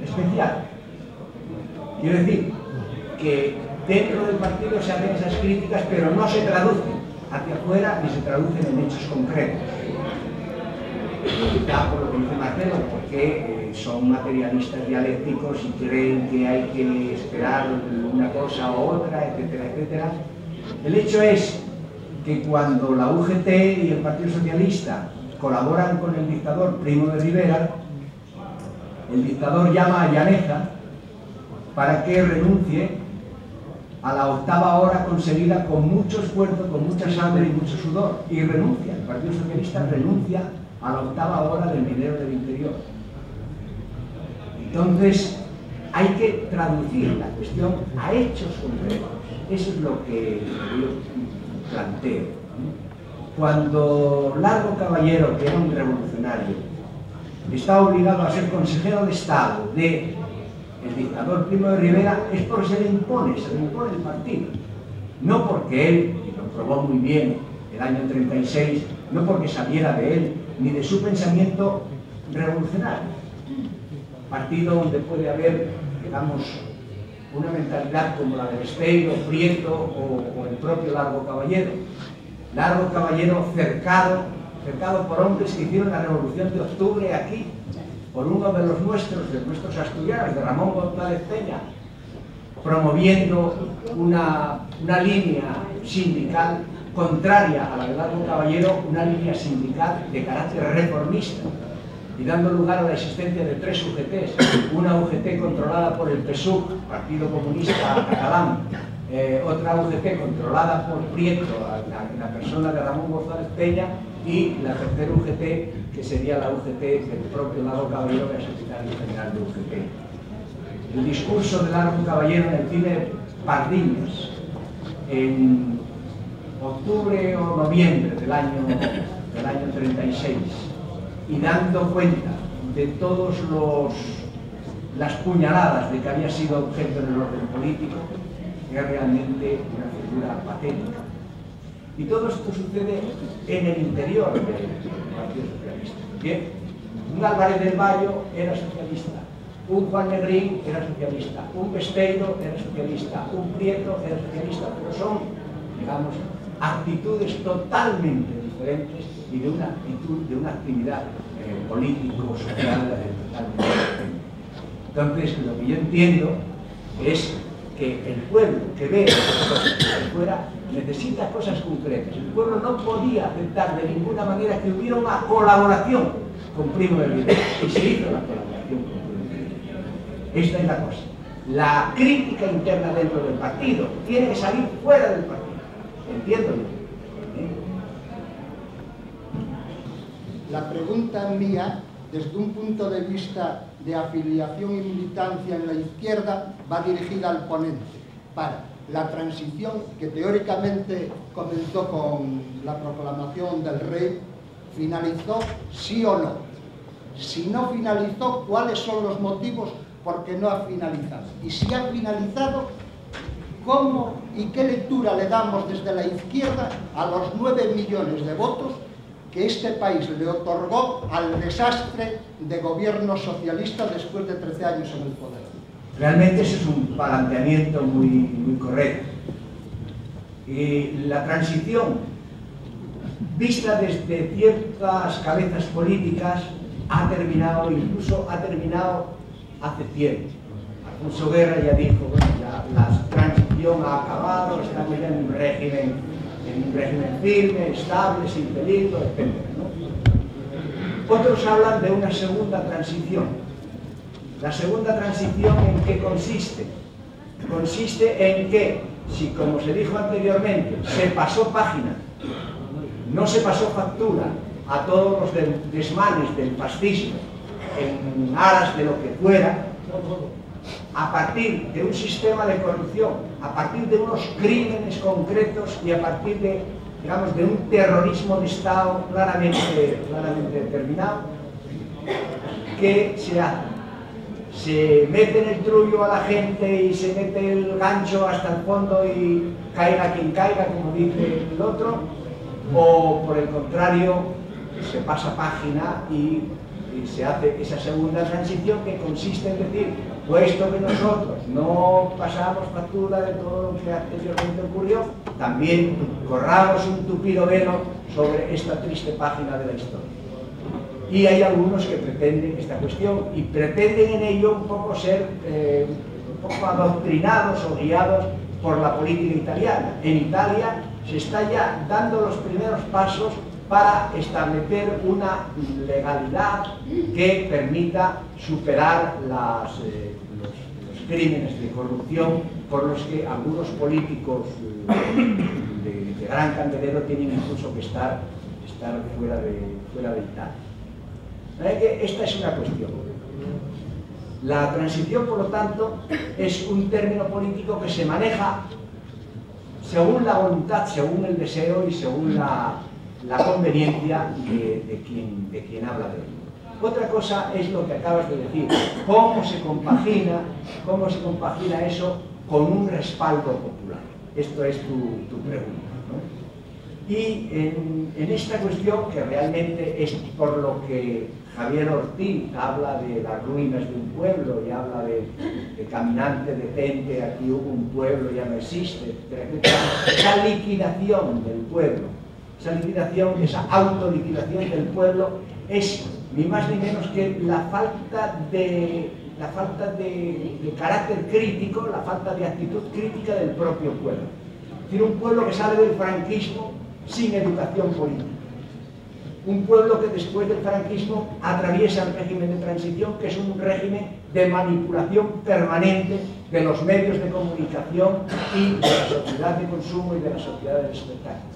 especial. Quiero decir que dentro del partido se hacen esas críticas, pero no se traducen hacia afuera ni se traducen en hechos concretos. Quizá por lo que dice Marcelo, porque son materialistas dialécticos y creen que hay que esperar una cosa u otra, etcétera, etcétera. El hecho es que cuando la UGT y el Partido Socialista colaboran con el dictador Primo de Rivera, el dictador llama a Llaneza para que renuncie a la 8ª hora conseguida con mucho esfuerzo, con mucha sangre y mucho sudor, y renuncia, el Partido Socialista renuncia a la 8ª hora del minero del interior. Entonces, hay que traducir la cuestión a hechos concretos. Eso es lo que yo planteo. Cuando Largo Caballero, que era un revolucionario, está obligado a ser consejero de Estado del dictador Primo de Rivera, es porque se le impone el partido. No porque él, y lo probó muy bien el año 36, no porque saliera de él, ni de su pensamiento revolucionario. Partido donde puede haber, digamos, una mentalidad como la de Besteiro, Prieto o el propio Largo Caballero. Largo Caballero cercado por hombres que hicieron la Revolución de Octubre aquí, por uno de los nuestros asturianos, de Ramón González Peña, promoviendo una línea sindical contraria a la de Largo Caballero, una línea sindical de carácter reformista, y dando lugar a la existencia de 3 UGTs, una UGT controlada por el PSUC, Partido Comunista Catalán, otra UGT controlada por Prieto, la persona de Ramón González Peña, y la tercera UGT, que sería la UGT del propio Largo Caballero, que es el secretario general de UGT. El discurso de Largo Caballero en el cine Pardines, en octubre o noviembre del año 36, y dando cuenta de todas las puñaladas de que había sido objeto en el orden político, es realmente una figura patética. Y todo esto sucede en el interior del Partido Socialista. Bien, un Álvarez del Valle era socialista, un Juan Negrín era socialista, un Besteiro era socialista, un Prieto era socialista, pero son, digamos, actitudes totalmente diferentes y de una actividad político-social totalmente diferente. Entonces, lo que yo entiendo es que el pueblo que ve las cosas de fuera necesita cosas concretas. El pueblo no podía aceptar de ninguna manera que hubiera una colaboración con Primo de Rivera, y se hizo la colaboración con Primo de Rivera. Esta es la cosa. La crítica interna dentro del partido tiene que salir fuera del partido. ¿Entiendo? La pregunta mía, desde un punto de vista de afiliación y militancia en la izquierda, va dirigida al ponente, para la transición que teóricamente comenzó con la proclamación del rey, ¿finalizó sí o no? Si no finalizó, ¿cuáles son los motivos por qué no ha finalizado? Y si ha finalizado, ¿cómo y qué lectura le damos desde la izquierda a los 9 millones de votos que este país le otorgó al desastre de gobierno socialista después de 13 años en el poder? Realmente ese es un planteamiento muy correcto. Y la transición, vista desde ciertas cabezas políticas, ha terminado, incluso ha terminado hace tiempo. Alfonso Guerra ya dijo, bueno, ya la transición ha acabado, estamos ya en un régimen firme, estable, sin peligro, etc., ¿no? Otros hablan de una segunda transición. La segunda transición, ¿en qué consiste? Consiste en que, si como se dijo anteriormente, se pasó página, no se pasó factura a todos los desmanes del fascismo en aras de lo que fuera, a partir de un sistema de corrupción, a partir de unos crímenes concretos y a partir de, digamos, de un terrorismo de Estado claramente determinado, ¿qué se hace? Se mete en el trullo a la gente y se mete el gancho hasta el fondo y caiga quien caiga, como dice el otro, o por el contrario, se pasa página y se hace esa segunda transición, que consiste en decir, puesto que nosotros no pasamos factura de todo lo que anteriormente ocurrió, también corramos un tupido velo sobre esta triste página de la historia. Y hay algunos que pretenden esta cuestión y pretenden en ello un poco ser un poco adoctrinados o guiados por la política italiana. En Italia se está ya dando los primeros pasos para establecer una legalidad que permita superar los crímenes de corrupción por los que algunos políticos de gran candelero tienen incluso que estar fuera de Italia. Esta es una cuestión. La transición, por lo tanto, es un término político que se maneja según la voluntad, según el deseo y según la conveniencia de quien habla de ello. Otra cosa es lo que acabas de decir, cómo se compagina eso con un respaldo popular. Esto es tu pregunta, ¿no? Y en esta cuestión, que realmente es por lo que Javier Ortiz habla de las ruinas de un pueblo y habla de caminante detente, aquí hubo un pueblo, ya no existe, etcétera, etcétera. Esa liquidación del pueblo, esa autoliquidación del pueblo es ni más ni menos que la falta de carácter crítico, la falta de actitud crítica del propio pueblo. Es decir, un pueblo que sale del franquismo sin educación política. Un pueblo que después del franquismo atraviesa el régimen de transición, que es un régimen de manipulación permanente de los medios de comunicación y de la sociedad de consumo y de la sociedad del espectáculo.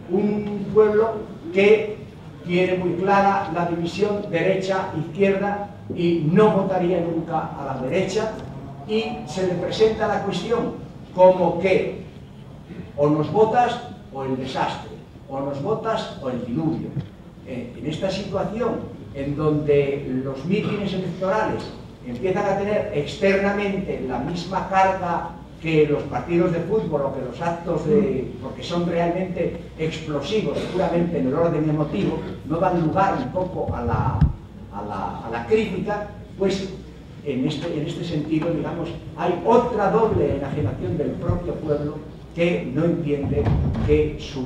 Un pueblo que tiene muy clara la división derecha-izquierda y no votaría nunca a la derecha, y se le presenta la cuestión como que o nos votas o el desastre, o nos votas o el diluvio. En esta situación en donde los mítines electorales empiezan a tener externamente la misma carga que los partidos de fútbol o que los actos porque son realmente explosivos, puramente en el orden emotivo, no dan lugar un poco a la crítica, pues en este sentido, digamos, hay otra doble enajenación del propio pueblo que no entiende que su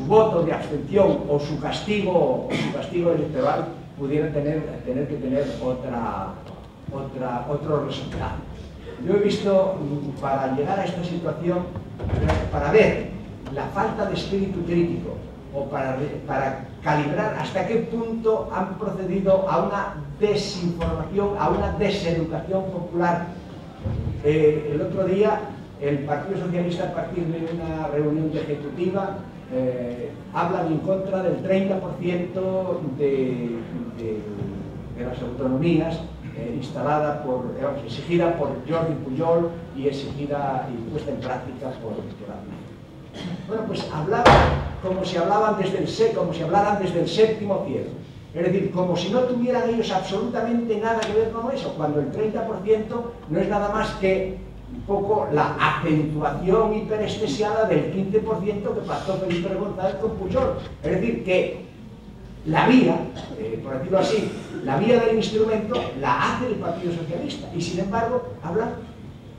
voto de abstención o su castigo electoral pudiera tener que tener otro resultado. Yo he visto, para llegar a esta situación, para ver la falta de espíritu crítico o para calibrar hasta qué punto han procedido a una desinformación, a una deseducación popular. El otro día el Partido Socialista, a partir de una reunión de ejecutiva, hablan en contra del 30% de las autonomías exigida por Jordi Pujol y exigida y puesta en práctica por Aznar. Bueno, pues hablaban como si hablaran desde el séptimo cielo. Es decir, como si no tuvieran ellos absolutamente nada que ver con eso, cuando el 30% no es nada más que un poco la acentuación hiperestesiada del 15% que pactó Felipe González con Pujol. Es decir, que la vía, por decirlo así, la vía del instrumento la hace el Partido Socialista, y sin embargo hablan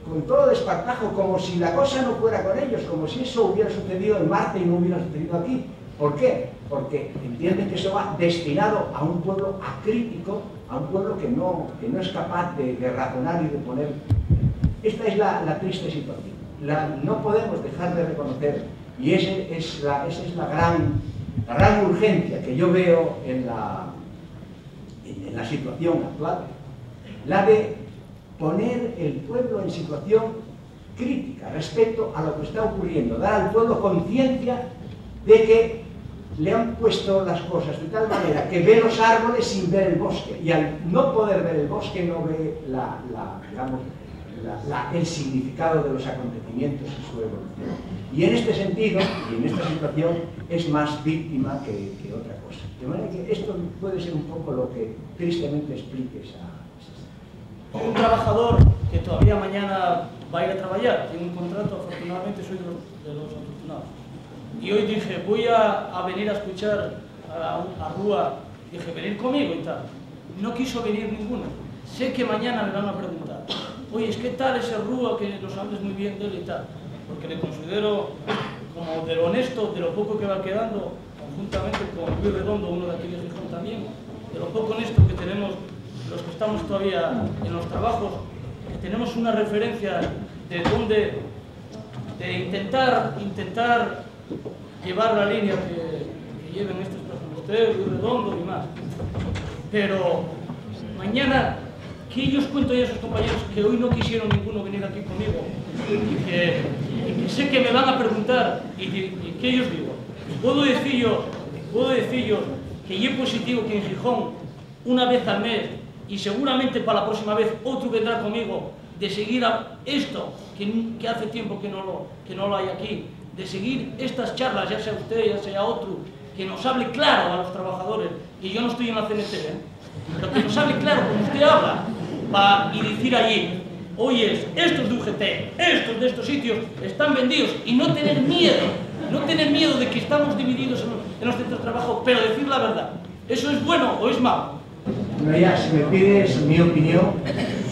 con todo desparpajo, como si la cosa no fuera con ellos, como si eso hubiera sucedido en Marte y no hubiera sucedido aquí. ¿Por qué? Porque entienden que eso va destinado a un pueblo acrítico, a un pueblo que no es capaz de razonar y de poner. Esta es la triste situación. No podemos dejar de reconocer, y esa es la gran urgencia que yo veo en la situación actual, la de poner el pueblo en situación crítica respecto a lo que está ocurriendo, dar al pueblo conciencia de que le han puesto las cosas de tal manera que ve los árboles sin ver el bosque, y al no poder ver el bosque no ve el significado de los acontecimientos y su evolución. Y en este sentido, y en esta situación, es más víctima que otra cosa. De manera que esto puede ser un poco lo que tristemente explique esa. Un trabajador que todavía mañana va a ir a trabajar, tiene un contrato, afortunadamente soy de los afortunados. Y hoy dije, voy a venir a escuchar a Rúa, dije, venir conmigo y tal. No quiso venir ninguno. Sé que mañana me van a preguntar, oye, ¿qué tal ese Rúa que los hables muy bien de él y tal? Porque le considero como de lo honesto, de lo poco que va quedando, conjuntamente con Luis Redondo, uno de aquí de Gijón también, de lo poco honesto que tenemos los que estamos todavía en los trabajos, que tenemos una referencia de intentar llevar la línea que lleven estos personas, usted, Luis Redondo y más. Pero mañana, ¿qué yo os cuento a esos compañeros que hoy no quisieron ninguno venir aquí conmigo? Y que sé que me van a preguntar, y ¿qué yo os digo? Puedo decir yo que es positivo que en Gijón, una vez al mes, y seguramente para la próxima vez otro vendrá conmigo, de seguir esto, que hace tiempo que no lo hay aquí, de seguir estas charlas, ya sea usted, ya sea otro, que nos hable claro a los trabajadores, y yo no estoy en la CNT, pero que nos hable claro como usted habla, y decir allí, oye, estos de UGT, estos de estos sitios están vendidos, y no tener miedo de que estamos divididos en los centros de trabajo, pero decir la verdad. ¿Eso es bueno o es malo? No, ya, si me pides mi opinión,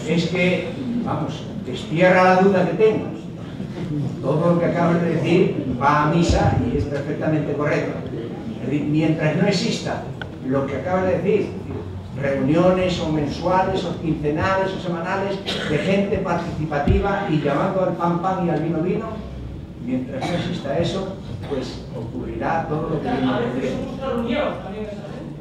es que, vamos, destierra la duda que tengas. Todo lo que acabas de decir va a misa y es perfectamente correcto. Es decir, mientras no exista lo que acabas de decir, reuniones o mensuales o quincenales o semanales de gente participativa y llamando al pan pan y al vino vino, Mientras no exista eso, pues ocurrirá todo lo que A veces ocurre. somos calumniados también esa gente.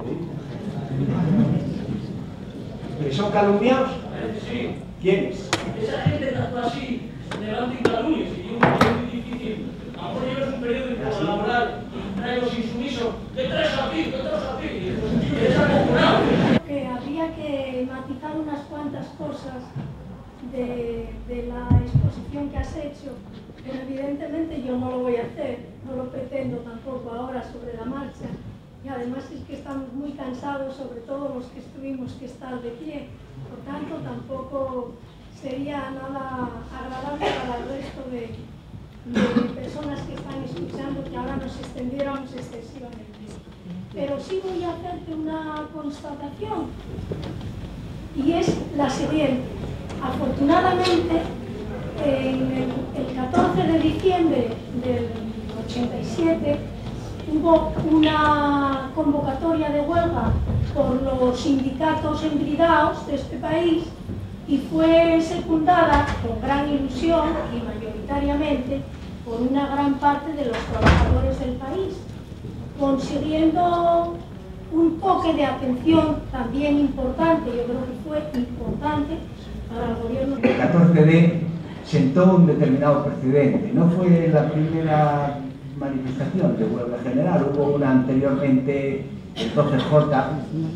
¿Que son calumniados? A veces sí. ¿Quiénes? Esa gente que actúa así, levanten calumnias, y es un periodo muy difícil. A lo mejor llevas un periodo laboral y trae los insumisos, ¿qué traes aquí? ¿Qué traes aquí? Y eres acojonado. Que habría que matizar unas cuantas cosas de la exposición que has hecho, pero evidentemente yo no lo voy a hacer, no lo pretendo tampoco ahora sobre la marcha, y además es que estamos muy cansados, sobre todo los que tuvimos que estar de pie, por tanto tampoco sería nada agradable para el resto de personas que están escuchando que ahora nos extendiéramos excesivamente. Pero sí voy a hacerte una constatación, y es la siguiente. Afortunadamente, el 14 de diciembre del 87 hubo una convocatoria de huelga por los sindicatos embridados de este país y fue secundada con gran ilusión y mayoritariamente por una gran parte de los trabajadores del país, consiguiendo un toque de atención también importante, yo creo que fue importante para el gobierno. El 14D sentó un determinado precedente. No fue la primera manifestación de huelga general, hubo una anteriormente, el 12J.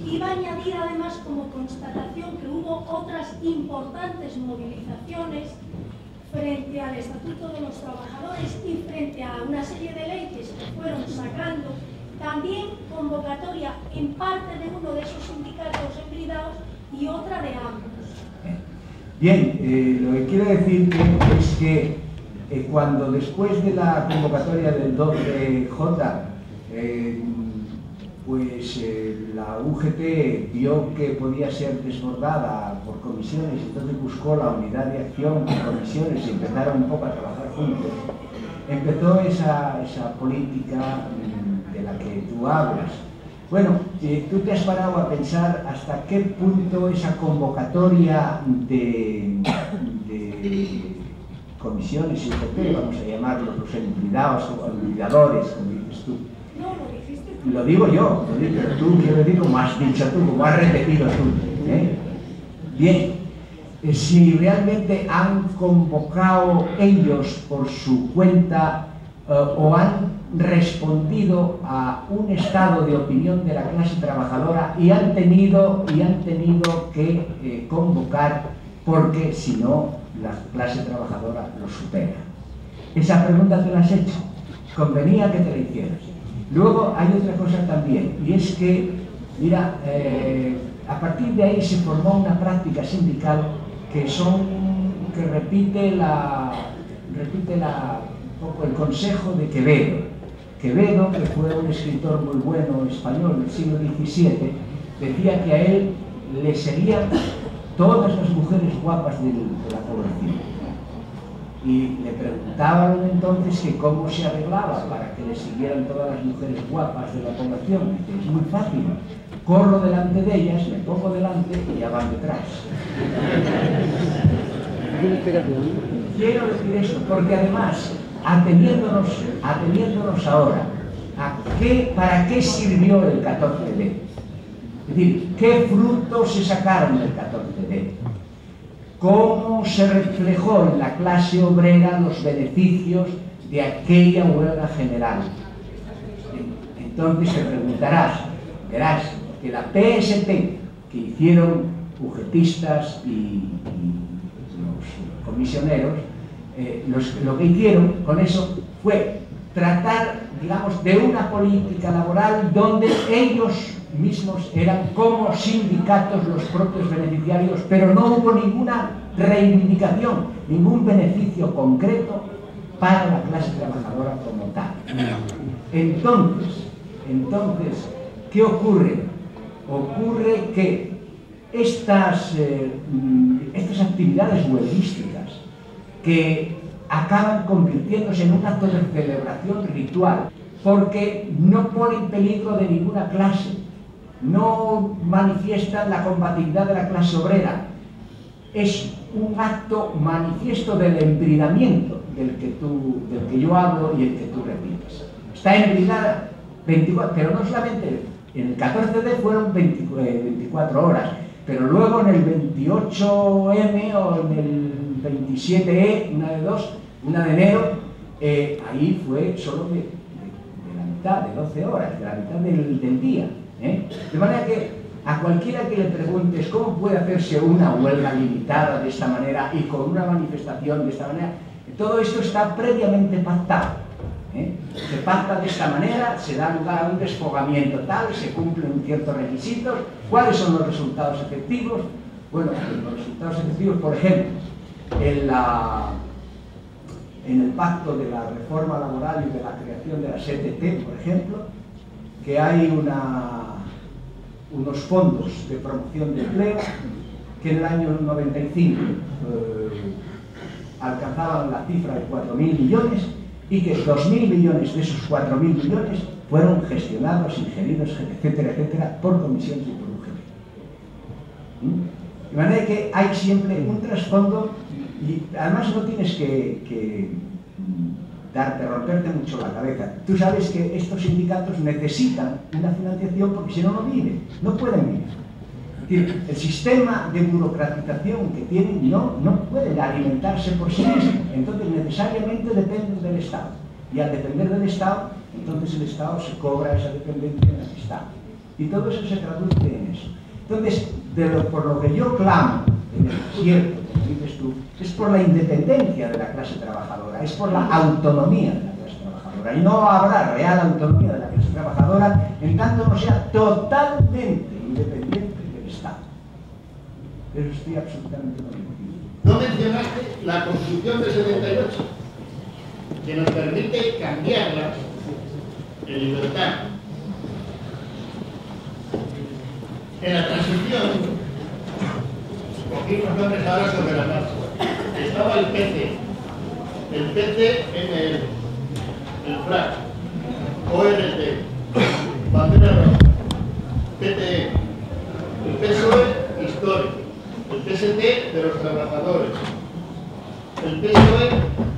Iba a añadir además como constatación que hubo otras importantes movilizaciones frente al Estatuto de los Trabajadores y frente a una serie de leyes que fueron sacando, también convocatoria en parte de uno de esos sindicatos embridados y otra de ambos. Bien, lo que quiero decir es que cuando después de la convocatoria del 12J, la UGT vio que podía ser desbordada por comisiones, entonces buscó la unidad de acción por comisiones y empezaron un poco a trabajar juntos. Empezó esa política de la que tú hablas. Bueno, tú te has parado a pensar hasta qué punto esa convocatoria de comisiones y UGT, vamos a llamarlos los embridados o embrigadores, como dices tú. No, lo dijiste tú. Lo digo yo, pero tú, quiero decir, como has dicho tú, como has repetido tú. Bien, si realmente han convocado ellos por su cuenta o han respondido a un estado de opinión de la clase trabajadora y han tenido que convocar porque si no la clase trabajadora lo supera. Esa pregunta te la has hecho, convenía que te la hicieras. Luego hay otra cosa también, y es que, mira, a partir de ahí se formó una práctica sindical que repite un poco el consejo de Quevedo. Quevedo, que fue un escritor muy bueno español del siglo XVII, decía que a él le seguían todas las mujeres guapas de la población. Y le preguntaban entonces que cómo se arreglaba para que le siguieran todas las mujeres guapas de la población. Y dice, es muy fácil, corro delante de ellas, me pongo delante y ya van detrás. Quiero decir eso, porque además, ateniéndonos ahora, ¿para qué sirvió el 14D? Es decir, ¿qué frutos se sacaron del 14D? ¿Cómo se reflejó en la clase obrera los beneficios de aquella huelga general? Entonces te preguntarás, verás, que la PST que hicieron UGTistas y los comisioneros, lo que hicieron con eso fue tratar, digamos, de una política laboral donde ellos mismos eran como sindicatos los propios beneficiarios, pero no hubo ninguna reivindicación, ningún beneficio concreto para la clase trabajadora como tal. Entonces, ¿qué ocurre? Ocurre que estas actividades huelguísticas que acaban convirtiéndose en un acto de celebración ritual, porque no ponen peligro de ninguna clase, no manifiestan la combatividad de la clase obrera, es un acto manifiesto del embridamiento del que yo hablo y el que tú repites. Está embridada 24, pero no solamente en el 14D fueron 24 horas, pero luego en el 28M o en el 27E, una de enero, ahí fue solo de la mitad, de 12 horas, de la mitad del día. De manera que a cualquiera que le preguntes cómo puede hacerse una huelga limitada de esta manera y con una manifestación de esta manera, todo esto está previamente pactado. Se pacta de esta manera, se da lugar a un desfogamiento tal, se cumplen ciertos requisitos. ¿Cuáles son los resultados efectivos? Bueno, los resultados efectivos, por ejemplo, en el pacto de la reforma laboral y de la creación de la STT, por ejemplo, que hay unos fondos de promoción de empleo que en el año 95 alcanzaban la cifra de 4.000 millones y que 2.000 millones de esos 4.000 millones fueron gestionados, ingeridos, etcétera, etcétera, por comisiones y por UGT. De manera que hay siempre un trasfondo y además no tienes que romperte mucho la cabeza. Tú sabes que estos sindicatos necesitan una financiación porque si no, no viven, no pueden vivir. Es decir, el sistema de burocratización que tienen no puede alimentarse por sí mismo, entonces necesariamente dependen del Estado. Y al depender del Estado, entonces el Estado se cobra esa dependencia en el Estado. Y todo eso se traduce en eso. Entonces, por lo que yo clamo, en el desierto, como dices tú, es por la independencia de la clase trabajadora, es por la autonomía de la clase trabajadora. Y no habrá real autonomía de la clase trabajadora en tanto no sea totalmente independiente del Estado. Pero estoy absolutamente convencido. No mencionaste la Constitución del 78, que nos permite cambiarla en libertad. En la transición, cogí unos nombres ahora sobre la marcha. Estaba el PC en el FRAC, ORT, Bandera Roja, PTE, el PSOE histórico, el PST de los trabajadores, el PSOE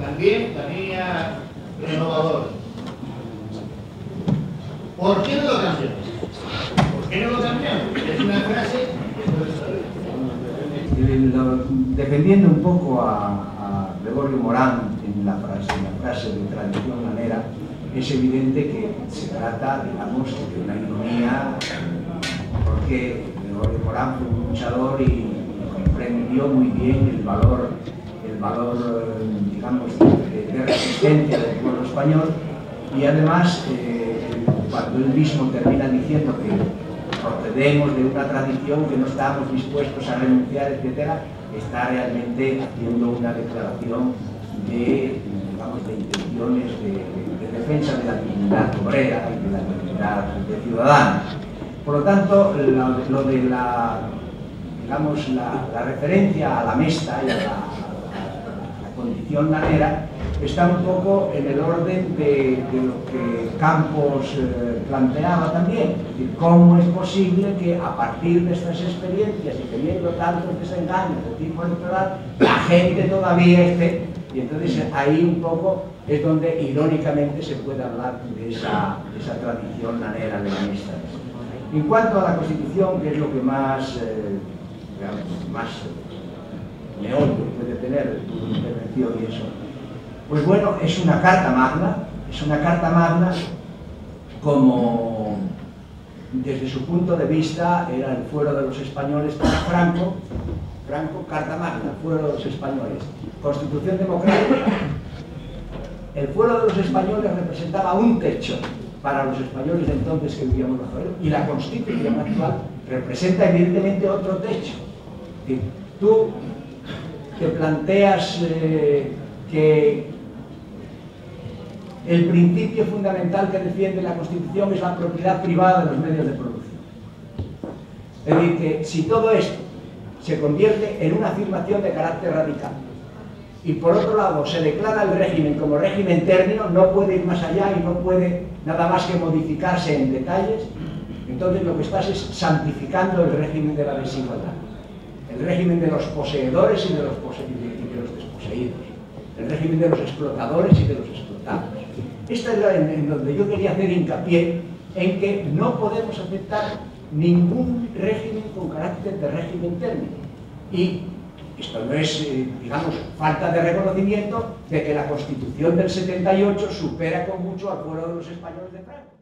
también tenía renovadores. ¿Por qué no lo cambiamos? ¿Por qué no lo cambiamos? Es una frase defendiendo un poco a Gregorio Morán en la frase de tradición lanera, es evidente que se trata, digamos, de una ironía, porque Gregorio Morán fue un luchador y comprendió muy bien el valor digamos, de resistencia del pueblo español, y además cuando él mismo termina diciendo que procedemos de una tradición que no estamos dispuestos a renunciar, etcétera, está realmente haciendo una declaración de, digamos, de intenciones de defensa de la dignidad obrera y de la dignidad de ciudadana. Por lo tanto, lo de digamos, la referencia a la mesta y a la condición lanera está un poco en el orden de lo que Campos planteaba también. Es decir, cómo es posible que a partir de estas experiencias y teniendo tantos desengaños de tipo electoral, la gente todavía esté. Y entonces ahí un poco es donde irónicamente se puede hablar de esa tradición lanera de la mesta. En cuanto a la Constitución, que es lo que más, más meollo puede tener tu intervención y eso, pues bueno, es una carta magna, como desde su punto de vista era el fuero de los españoles para Franco, carta magna, fuero de los españoles. Constitución democrática, el fuero de los españoles representaba un techo para los españoles de entonces que vivíamos bajo él, y la Constitución actual representa evidentemente otro techo. Es decir, tú te planteas que el principio fundamental que defiende la Constitución es la propiedad privada de los medios de producción. Es decir, que si todo esto se convierte en una afirmación de carácter radical y por otro lado se declara el régimen como régimen término, no puede ir más allá y no puede nada más que modificarse en detalles, entonces lo que estás es santificando el régimen de la desigualdad. el régimen de los poseedores y de los desposeídos, el régimen de los explotadores y de los explotados. Esta es en donde yo quería hacer hincapié en que no podemos aceptar ningún régimen con carácter de régimen térmico. Y esto no es, digamos, falta de reconocimiento de que la Constitución del 78 supera con mucho al pueblo de los españoles de Franco.